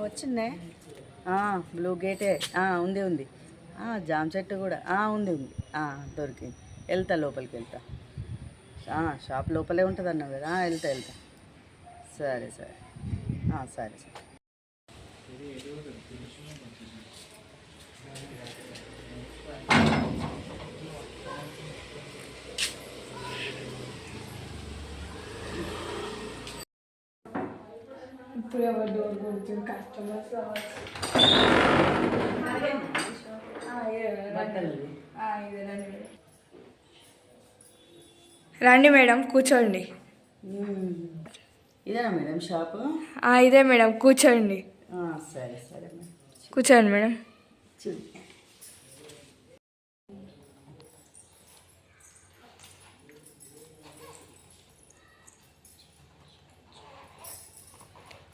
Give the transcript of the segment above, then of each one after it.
వచ్చిందే. బ్లూ గేటే ఉంది ఉంది. జామ చెట్టు కూడా ఉంది ఉంది. దొరికింది. వెళ్తా లోపలికి వెళ్తా. షాప్ లోపలే ఉంటుంది అన్నావు కదా. వెళ్తా వెళ్తా. సరే సరే సరే సరే. ఇప్పుడు ఎవరు డోర్ కొడుతుంది? కస్టమర్స్ రండి మేడం, కూర్చోండి. ఇదేనా మేడం షాపు? ఇదే మేడం, కూర్చోండి. సరే సరే మేడం, కూర్చోండి మేడం.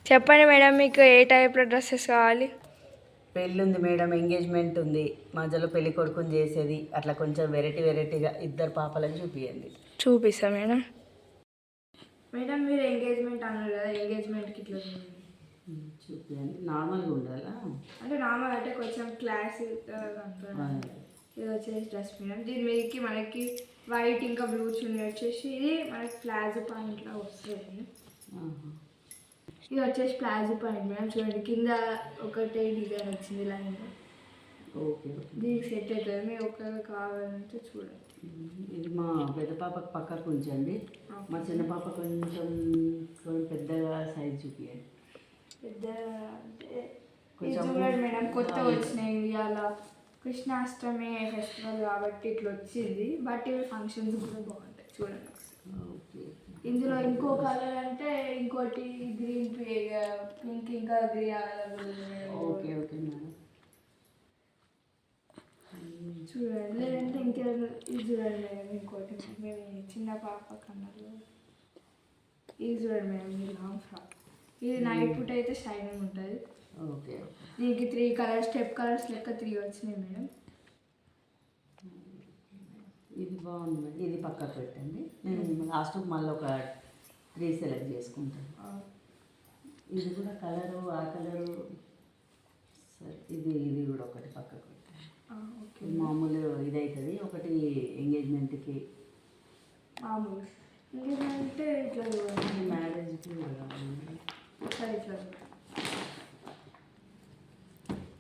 చెప్పండి మేడం, మీకు ఏ టైప్లో డ్రెస్సెస్ కావాలి? పెళ్ళి ఉంది మేడం, ఎంగేజ్మెంట్ ఉంది, మధ్యలో పెళ్లి కొడుకుని చేసేది, అట్లా కొంచెం వెరైటీగా ఇద్దరు పాపలను చూపించండి. చూపిస్తా మేడం. మేడం మీరు ఎంగేజ్మెంట్ అన్నారు కదా, ఎంగేజ్మెంట్కి ఇట్లా చూపించండి. నార్మల్గా ఉండాలా? అంటే నార్మల్ అంటే కొంచెం క్లాస్. ఇది వచ్చేసి డ్రెస్ మేడం. దీని మీదకి మనకి వైట్ ఇంకా బ్లూ చున్నీ వచ్చేసి ఇది మనకి ప్లాజో పాయింట్లో వస్తుంది. ఇది వచ్చేసి ప్లాజో పాయింట్ మేడం. చూడండి కింద ఒకటే డిజైన్ వచ్చింది లైన్. ఓకే. దీనికి సెట్ అవుతుంది. మీరు ఒకవేళ కావాలంటే చూడండి. ఇది మా పెద్ద పాపకు పక్కకు ఉంచండి. మా చిన్న పాప కొంచెం పెద్దగా సైజ్ చూపించండి. పెద్ద అంటే చూడండి మేడం, కొత్త వచ్చినాయి అలా కృష్ణాష్టమి ఫెస్టివల్ కాబట్టి ఇట్లా వచ్చింది. బట్ ఇవి ఫంక్షన్స్ కూడా బాగుంటాయి చూడండి. ఇందులో ఇంకో కలర్ అంటే ఇంకోటి గ్రీన్, పింక్ ఇంకా green available. Okay okay madam. చూడండి, లేదంటే ఇంకేదో ఇది చూడండి మేడం. ఇంకోటి మేము చిన్న పాప కన్నారు. ఇది చూడండి మేడం, ఇది లాంగ్ ఫ్రాక్. ఇది నైట్ పూట అయితే షైనింగ్ ఉంటుంది. ఓకే. దీనికి 3 కలర్స్, స్టెప్ కలర్స్ లెక్క 3 వచ్చినాయి మేడం. ఇది బాగుంది మేడం. ఇది పక్కకు పెట్టండి. నేను లాస్ట్ మళ్ళీ ఒక 3 సెలెక్ట్ చేసుకుంటాను. ఇది కూడా కలరు, ఆ కలరు. సరే, ఇది కూడా ఒకటి పక్కకు పెట్టండి. మామూలు ఇది అవుతుంది ఒకటి ఎంగేజ్మెంట్కి. మామూలు ఎంగేజ్మెంట్ ఇట్లా మ్యారేజ్కి సరే ఇట్లా.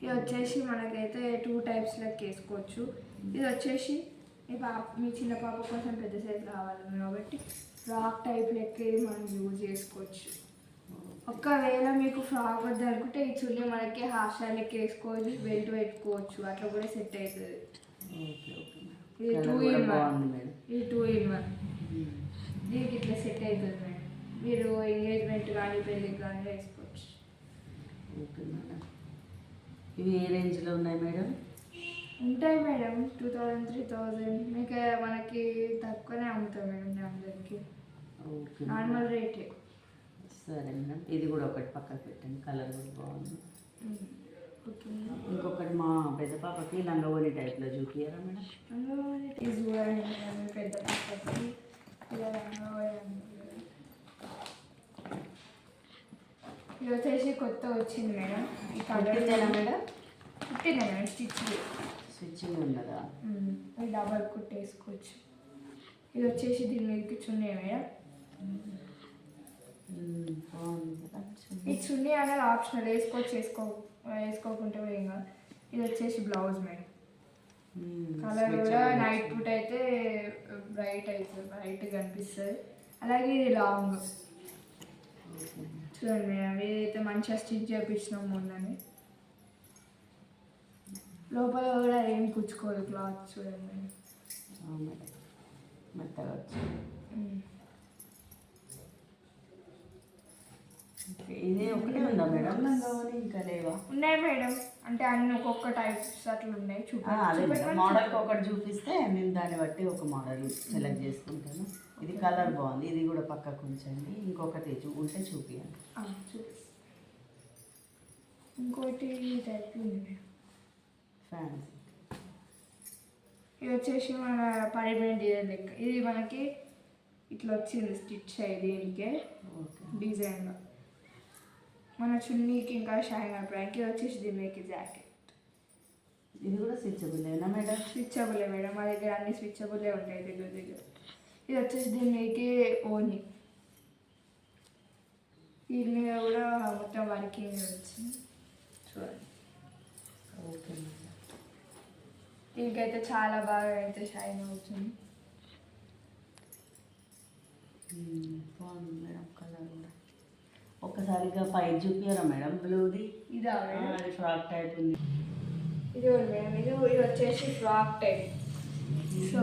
ఇది వచ్చేసి మనకైతే 2 టైప్స్ లెక్క వేసుకోవచ్చు. ఇది వచ్చేసి మీ చిన్న పాప కోసం పెద్ద సైజ్ కావాలి కాబట్టి ఫ్రాక్ టైప్ లెక్క మనం యూజ్ చేసుకోవచ్చు. ఒకవేళ మీకు ఫ్రాక్ వద్ద అనుకుంటే ఈ చున్నీ మనకి హాఫ్ స్టైల్ లెక్క వేసుకోవచ్చు, బెల్ట్ పెట్టుకోవచ్చు, అట్లా కూడా సెట్ అవుతుంది. ఇది 2 in 1. ఇది 2 in 1. దీనికి ఇట్లా సెట్ అవుతుంది మేడం. మీరు ఎంగేజ్మెంట్ కానీ పెళ్ళికి కానీ వేసుకోవచ్చు. Okay madam. ఇవి ఏ రేంజ్లో ఉన్నాయి మేడం? ఉంటాయి మేడం 2000, 3000. మీకు మనకి తక్కువనే అమ్ముతాం మేడం అందరికి. ఓకే, నార్మల్ రేటే. సరే మేడం. ఇది కూడా ఒకటి పక్కకు పెట్టండి, కలర్ కూడా బాగుంది. ఓకే. ఇంకొకటి మా పెద్ద పాపకి లంగవోని టైప్లో చూపియారా మేడం? లంగవోని ఇది చూడండి మేడం, పెద్ద పాపకి ఇలా లంగవోని. ఇది వచ్చేసి కొత్త వచ్చింది మేడం. ఈ కలర్ మేడం కుట్టిందా మేడం? స్టిచ్చింగ్ ఉన్నదా? ఇది డబల్ కుట్టేసుకోవచ్చు. ఇది వచ్చేసి దీని మీదకి చున్నీ మేడం. ఈ చున్నీ అనేది ఆప్షనల్, వేసుకోకుంటే ఏం కాదు. ఇది వచ్చేసి బ్లౌజ్ మేడం. కలర్ కూడా నైట్ పూట అయితే బ్రైట్గా కనిపిస్తుంది. అలాగే ఇది లాంగ్ చూడండి మేడం. ఇదైతే మంచిగా స్టిచ్ చేయించినాం మొన్నని. లోపల కూడా ఏం కుచ్చుకోదు క్లాత్ చూడండి మేడం. మెత్తగా ఇది ఒకటే ఉందా మేడం? ఇంకా లేవా? ఉన్నాయి మేడం, అంటే అన్ని ఒక్కొక్క టైప్స్ అట్లా ఉన్నాయి. మోడల్కి ఒకటి చూపిస్తే నేను దాన్ని బట్టి ఒక మోడల్ సెలెక్ట్ చేసుకుంటాను. ఇది కలర్ బాగుంది, ఇది కూడా పక్కకు ఉంచండి. ఇంకొకటి ఉంటే చూపించండి. ఇంకోటి టైప్ ఉంది మేడం, ఫ్యాన్సీ. ఇది వచ్చేసి మన పర్మనెంట్ డిజైన్ లెక్క. ఇది మనకి ఇట్లా వచ్చింది స్టిచ్ అయ్యి దీనికే డిజైన్లో. మన చున్నీకి ఇంకా షైన్ అయిపోయానికి ఇది వచ్చేసి దీనికి జాకెట్. ఇది కూడా స్విచబుల్లేనా మేడం? స్విచబులే మేడం, మా దగ్గర అన్ని స్విచబులే ఉంటాయి దగ్గర దగ్గర. ఇది వచ్చేసి దీనికి ఓని, దీని మీద కూడా మొత్తం వర్కింగ్ వచ్చింది చూడండి. Okay madam. దీనికైతే చాలా బాగా అయితే షైన్ అవుతుంది. బాగుంది మేడం కలర్ కూడా. ఒక్కసారిగా పైన చూపించారా మేడం బ్లూది? ఇదా మేడం? అది ఫ్రాక్ టైప్ ఉంది. ఇది మేడం, ఇది వచ్చేసి ఫ్రాక్ టైప్. సో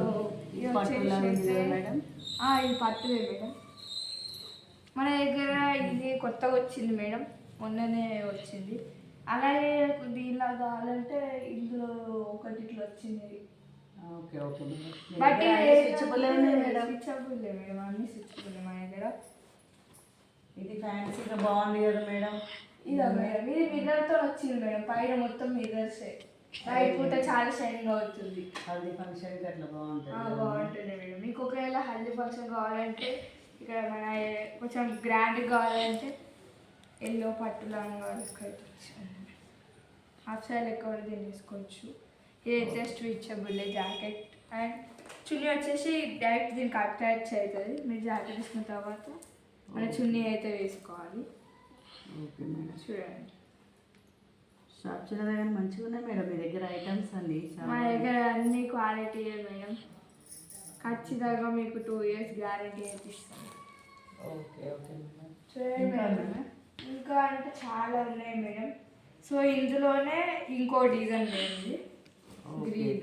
ఇది పట్టులా ఉంది వచ్చేసి కదా మేడం? ఇది పట్టుదే మేడం. మన దగ్గర ఇది కొత్తగా వచ్చింది మేడం, మొన్ననే వచ్చింది. అలాగే దీనిలా కావాలంటే ఇందులో ఒకటి ఇట్లా వచ్చింది. Okay okay madam. బట్ స్విచబుల్లే ఉన్నాయి మేడం. స్విచబుల్లే మేడం, అన్ని స్విచబుల్లే మా దగ్గర. ఇది ఫ్యాన్సీగా బాగుంది కదా మేడం? ఇదా మేడం, ఇది మిర్రర్తో వచ్చింది మేడం, పైన మొత్తం మిర్రర్సే. నైట్ పూట చాలా షైనింగ్ అవుతుంది. హల్దీ ఫంక్షన్కి అట్లా బాగుంటుంది. బాగుంటుంది మేడం. మీకు ఒకవేళ హల్దీ ఫంక్షన్ కావాలంటే, ఇక్కడ మన కొంచెం గ్రాండ్ కావాలంటే ఎల్లో పట్టు లాగా హాఫ్ సైడ్ ఎక్కువ దీన్ని తీసుకోవచ్చు. ఇది జస్ట్ స్విచబుల్ జాకెట్ అండ్ చున్నీ వచ్చేసి డైరెక్ట్ దీనికి అటాచ్ అవుతుంది. మీరు జాకెట్ తీసుకున్న తర్వాత మన చున్నీ అయితే వేసుకోవాలి. Okay madam. చూడండి, షాప్ చిన్నదే కానీ మంచిగా ఉన్నాయి మేడం మీ దగ్గర ఐటమ్స్ అన్ని. మా దగ్గర అన్ని క్వాలిటీ మేడం, ఖచ్చితంగా మీకు 2 years గ్యారంటీ అయితే ఇస్తాను. Okay okay madam. చూడండి మేడం, ఇంకా అంటే చాలా ఉన్నాయి మేడం. సో ఇందులోనే ఇంకో డిజైన్ ఉంది, గ్రీన్.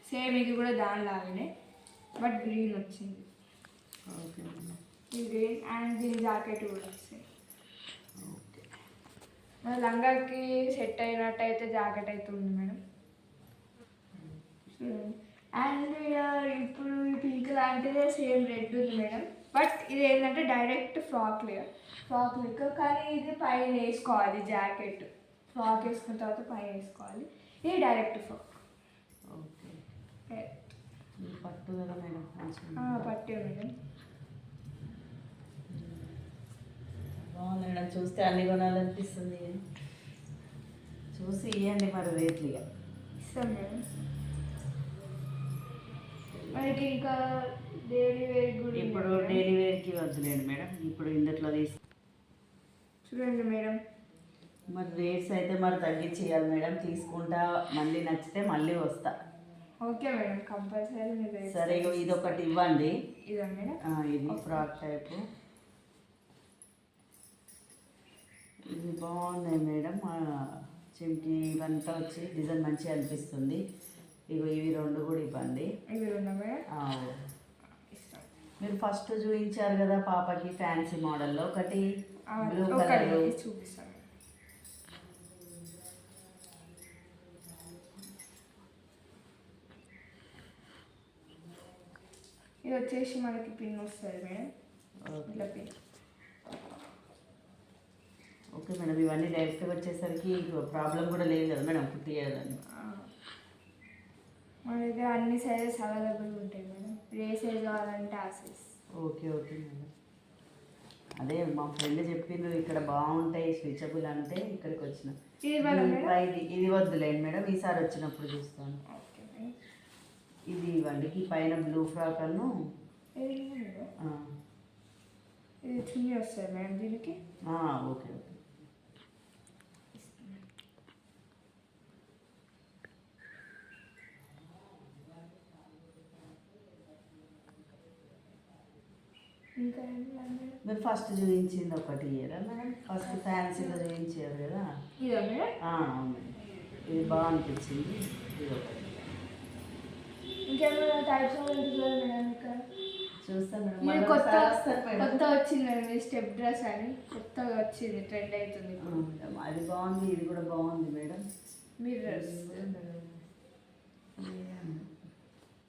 సేమ్ ఇది కూడా దానిలాగానే బట్ గ్రీన్ వచ్చింది. Okay madam. ఈ గ్రీన్ అండ్ దీని జాకెట్ కూడా వస్తాయి. ఓకే. మన లంగాకి సెట్ అయినట్టయితే జాకెట్ అయితే ఉంది మేడం. చూడండి, అండ్ ఇప్పుడు ఈ పింక్ లాంటిదే సేమ్ రెడ్ ఉంది మేడం. బట్ ఇది ఏంటంటే డైరెక్ట్ ఫ్రాక్ లెక్క, కానీ ఇది పైన వేసుకోవాలి జాకెట్. ఫ్రాక్ వేసుకున్న తర్వాత పైన వేసుకోవాలి. ఇది డైరెక్ట్ ఫ్రాక్. ఓకే. పట్టు కదా మేడం? పట్టే మేడం. బాగుంది మేడం, చూస్తే అన్ని కొనాలనిపిస్తుంది. చూసి ఇవ్వండి మరి రేట్లు ఇక. ఇస్తాం మేడం. మనకి ఇంకా డైలీ వేర్ కూడా ఇప్పుడు డైలీ వేర్కి వద్దులేండి మేడం, ఇప్పుడు ఇందులో చూడండి మేడం. మరి రేట్స్ అయితే మరి తగ్గించి ఇవ్వాలి మేడం, తీసుకుంటా. మళ్ళీ నచ్చితే మళ్ళీ వస్తా. ఓకే మేడం, కంపల్సరీ మీరు. సరే ఇది ఒకటి ఇవ్వండి. ఇదా మేడం? ఇది ఫ్రాక్ టైపు. ఇది బాగున్నాయి మేడం, చిమ్కి ఇవంతా వచ్చి డిజైన్ మంచిగా అనిపిస్తుంది. ఇవి 2 కూడా ఇవ్వండి. ఇవి 2 మేడం? మీరు ఫస్ట్ చూపించారు కదా పాపకి ఫ్యాన్సీ మోడల్లో ఒకటి బ్లూ కలర్, కలర్ చూపిస్తాను. ఇది వచ్చేసి మనకి పిన్ వస్తుంది మేడం, ఇట్లా పిన్. ఓకే మేడం, ఇవన్నీ డైరెక్ట్గా వచ్చేసరికి ప్రాబ్లం కూడా లేదు కదా మేడం కుట్టియాలని? మన దగ్గర అన్ని సైజెస్ అవైలబుల్ ఉంటాయి మేడం, ఏ సైజ్ కావాలంటే ఆ సైజ్. Okay okay madam. అదే మా ఫ్రెండ్ చెప్పిండ్రు ఇక్కడ బాగుంటాయి స్విచబుల్ అంటే ఇక్కడికి వచ్చిన. ఇది వద్దులేండి మేడం, ఈసారి వచ్చినప్పుడు చూస్తాను. Okay madam. ఇది ఇవ్వండి, ఈ పైన బ్లూ ఫ్రాక్ అను. ఇది చున్నీ వస్తుంది మేడం దీనికి. Okay okay. ఇంకా మీరు ఫస్ట్ చూపించింది ఒకటి ఇయరా మేడం? ఫస్ట్ ఫ్యాన్సీలో చూపించారు కదా? ఇదా మేడం? అవును, ఇది బాగా అనిపించింది. ఇది ఒకటి ఇంకేమైనా టైప్స్ ఉంటుంది మేడం ఇక్కడ? చూస్తాను మేడం. ఇది కొత్త వచ్చింది మేడం, ఇది స్టెప్ డ్రెస్ అని కొత్తగా వచ్చింది, ట్రెండ్ అవుతుంది. అది బాగుంది, ఇది కూడా బాగుంది మేడం. Mirrors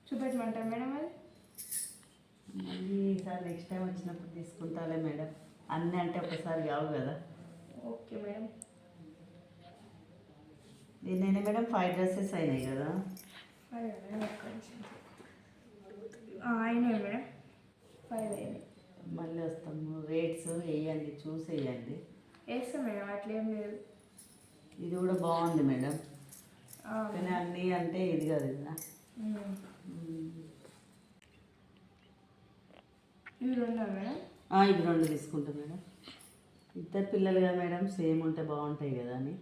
చూపెట్టమంటారు madam? అది మళ్ళీ ఈసారి నెక్స్ట్ టైం వచ్చినప్పుడు తీసుకుంటాలే మేడం, అన్నీ అంటే ఒకసారి కావు కదా. Okay madam. దీన్నైనా మేడం 5 డ్రెస్సెస్ అయినాయి కదా? అయినాయి మేడం, 5 అయినాయి. మళ్ళీ వస్తాము. రేట్స్ వేయండి, చూసి వేయండి. వేస్తాం మేడం అట్లేం లేదు. ఇది కూడా బాగుంది మేడం, కానీ అన్నీ అంటే ఇది కాదు కదా. ఇవి రెండా మేడం? ఇది 2 తీసుకుంటాం మేడం. ఇద్దరు పిల్లలు కదా మేడం, సేమ్ ఉంటే బాగుంటాయి కదా అని.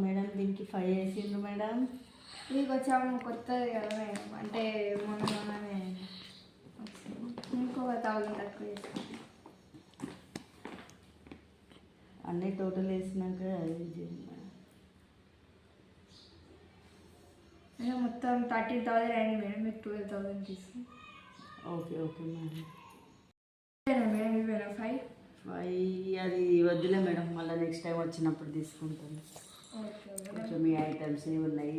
మేడం దీనికి 5 వేసిండ్రు మేడం. ఇది కొంచెం కొత్తది కదా మేడం, అంటే మొన్ననే ఇంకొక 1000 తక్కువ చేస్తాం. అన్నీ టోటల్ వేసినాక ఇది చేయండి మేడం. మొత్తం 13,000 అయింది మేడం, మీకు 12,000 తీసుకుని. Okay madam. మేడం ఇవేనా 5 అది వద్దులే మేడం, మళ్ళీ నెక్స్ట్ టైం వచ్చినప్పుడు తీసుకుంటాను. కొంచెం మీ ఐటమ్స్ ఇవి ఉన్నాయి.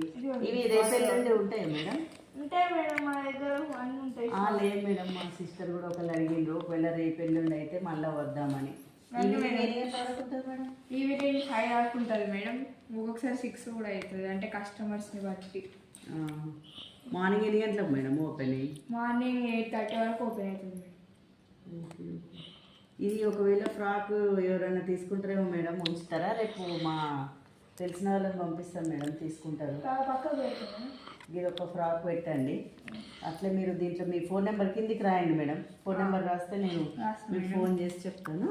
ఇవి రేపు ఎల్లుండి ఉంటాయి మేడం? ఉంటాయి మేడం, మా దగ్గర అన్నీ ఉంటాయి. లేదు మేడం, మా సిస్టర్ కూడా ఒకళ్ళు అడిగిండ్రు, ఒకవేళ రేపు ఎల్లుండి అయితే మళ్ళీ వద్దామని. ఈవినింగ్ 5 దాకా ఉంటుంది మేడం, ఒక్కొక్కసారి 6 కూడా అవుతుంది, అంటే కస్టమర్స్ని బట్టి. మార్నింగ్ ఎన్ని గంటలకు మేడం ఓపెన్ అయ్యి? మార్నింగ్ 8:30 వరకు ఓపెన్ అవుతుంది మేడం. ఇది ఒకవేళ ఫ్రాక్ ఎవరైనా తీసుకుంటారేమో మేడం, ఉంచుతారా? రేపు మా తెలిసిన వాళ్ళని పంపిస్తాం మేడం, తీసుకుంటారు. ఇది ఒక ఫ్రాక్ పెట్టండి. అట్లే మీరు దీంట్లో మీ ఫోన్ నెంబర్ కిందికి రాయండి మేడం. ఫోన్ నెంబర్ రాస్తే నేను మీకు ఫోన్ చేసి చెప్తాను.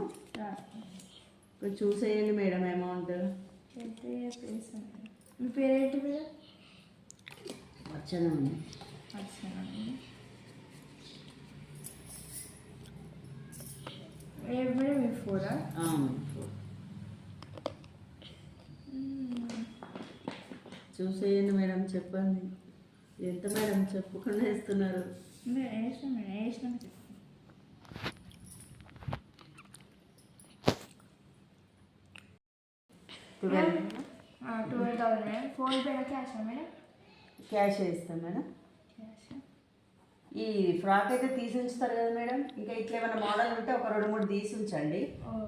ఇప్పుడు చూసేయండి మేడం అమౌంట్. మీ పేరేంటి మేడం? అర్చన అండి. మేడం 4. చూసేయండి మేడం, చెప్పండి ఎంత మేడం, చెప్పకుండా ఇస్తున్నారు. 12,000 మేడం. ఫోన్పే క్యాషా మేడం? క్యాష్ ఇస్తాం మేడం. ఈ ఫ్రాక్ అయితే తీసి ఉంచుతారు కదా మేడం, ఇంకా ఇట్లా ఏమైనా మోడల్ ఉంటే ఒక 2-3 తీసి ఉంచండి.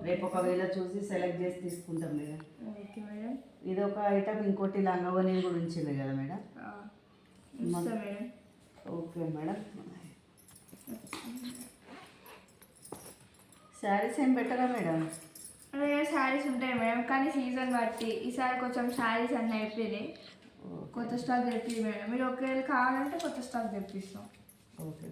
రేపు ఒకవేళ చూసి సెలెక్ట్ చేసి తీసుకుంటాం మేడం. Okay madam. ఇది ఒక ఐటమ్, ఇంకోటి లంగవని కూడా ఉంచింది కదా మేడం. Okay madam. శారీస్ ఏం పెట్టరా మేడం? శారీస్ ఉంటాయి మేడం, కానీ సీజన్ బట్టి ఈసారి కొంచెం శారీస్ అన్నీ అయిపోయినాయి, కొత్త స్టాక్ తెప్పి మేడం. మీరు ఒకవేళ కావాలంటే కొత్త స్టాక్ తెప్పిస్తాం. ఓకే.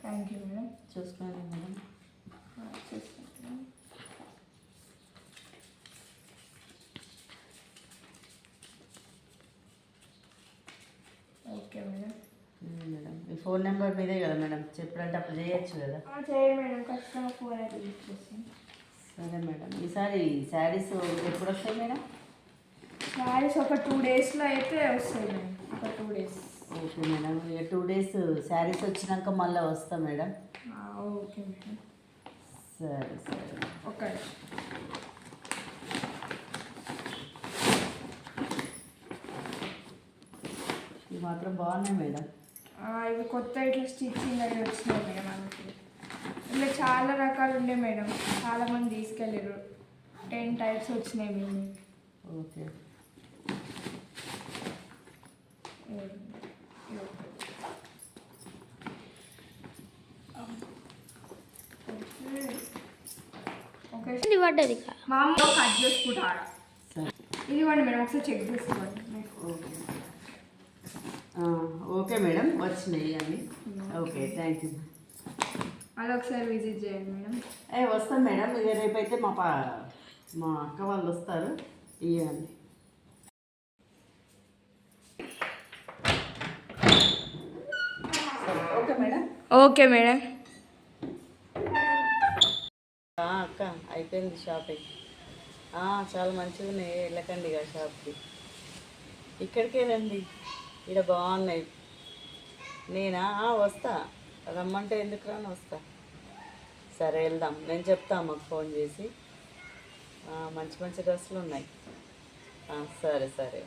Thank you madam. చూసుకోండి మేడం. Okay madam. మేడం మీ ఫోన్ నెంబర్ మీదే కదా మేడం, చెప్పినట్టు అప్పుడు చేయొచ్చు కదా? చేయండి మేడం, ఖచ్చితంగా ఫోన్ అయితే తీసుకొస్తాను. సరే మేడం. ఈసారి శారీస్ ఎప్పుడు వస్తాయి మేడం? శారీస్ ఒక 2 డేస్లో అయితే వస్తాయి మేడం, ఒక 2 డేస్. Okay madam. ఇక 2 డేస్ శారీస్ వచ్చినాక మళ్ళీ వస్తాం మేడం. Okay madam. సరే. ఓకే. ఇవి మాత్రం బాగున్నాయి మేడం. ఇవి కొత్త ఇట్లా స్టిచ్చింగ్ అవి వచ్చినాయి మేడం. మనకి ఇట్లా చాలా రకాలు ఉండే మేడం, చాలామంది తీసుకెళ్ళారు. 10 టైప్స్ వచ్చినాయి మేము. ఓకే. ఓకే పడ్డది మా అమ్మ కట్ చేసుకుంటారా? ఇదివ్వండి మేడం, ఒకసారి చెక్ చేసుకోండి. ఓకే మేడం, వచ్చినాయి అన్నీ. Okay, thank you. అలా ఒకసారి విజిట్ చేయండి మేడం. వస్తాం మేడం. ఇక రేపైతే మా అక్క వాళ్ళు వస్తారు, ఇవ్వండి. Okay madam. Okay madam. అక్క అయిపోయింది షాపింగ్. చాలా మంచిగా ఉన్నాయి, వెళ్ళకండి ఇక షాప్కి, ఇక్కడికే రండి, ఇక్కడ బాగున్నాయి. నేనా వస్తా, రమ్మంటే ఎందుకు రాను, వస్తా. సరే వెళ్దాం, నేను చెప్తాను మాకు ఫోన్ చేసి. మంచి మంచి డ్రెస్సులు ఉన్నాయి. సరే సరే.